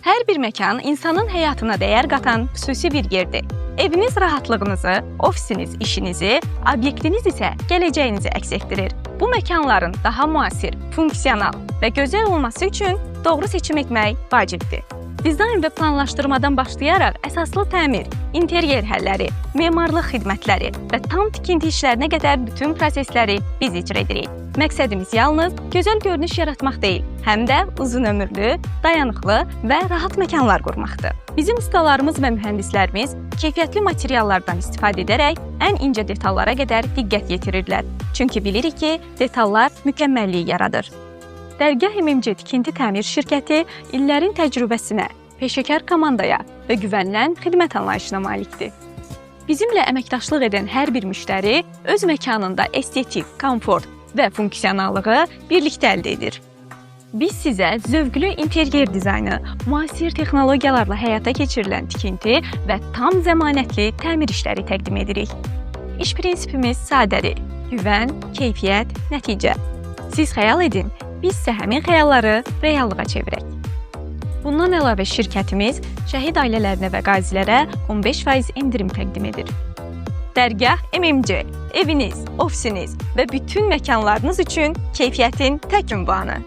Hər bir məkan insanın həyatına dəyər qatan xüsusi bir yerdir. Eviniz rahatlığınızı, ofisiniz işinizi, obyektiniz isə gələcəyinizi əks etdirir. Bu məkanların daha müasir, funksional və gözəl olması üçün doğru seçim etmək vacibdir. Dizayn və planlaşdırmadan başlayaraq əsaslı təmir, interyer həlləri, memarlıq xidmətləri və tam tikinti işlərinə qədər bütün prosesləri biz icra edirik. Məqsədimiz yalnız gözəl görünüş yaratmaq deyil, həm də uzun ömürlü, dayanıqlı və rahat məkanlar qurmaqdır. Bizim ustalarımız və mühəndislərimiz keyfiyyətli materiallardan istifadə edərək ən incə detallara qədər diqqət yetirirlər. Çünki bilirik ki, detallar mükəmməlliyi yaradır. Dərgah MMC Tikinti Təmir şirkəti illərin təcrübəsinə, peşəkar komandaya və güvənilən xidmət anlayışına malikdir. Bizimlə əməkdaşlıq edən hər bir müştəri öz məkanında estetik, komfort və funksionallığı birlikdə əldə edir. Biz sizə zövqlü interyer dizaynı, müasir texnologiyalarla həyata keçirilən tikinti və tam zəmanətli təmir işləri təqdim edirik. İş prinsipimiz sadədir: güvən, keyfiyyət, nəticə. Siz xəyal edin, biz isə həmin xəyalları reallığa çevirək. Bundan əlavə şirkətimiz şəhid ailələrinə və qazilərə 15% endirim təqdim edir. Dərgah MMC, eviniz, ofisiniz və bütün məkanlarınız üçün keyfiyyətin tək ünvanı.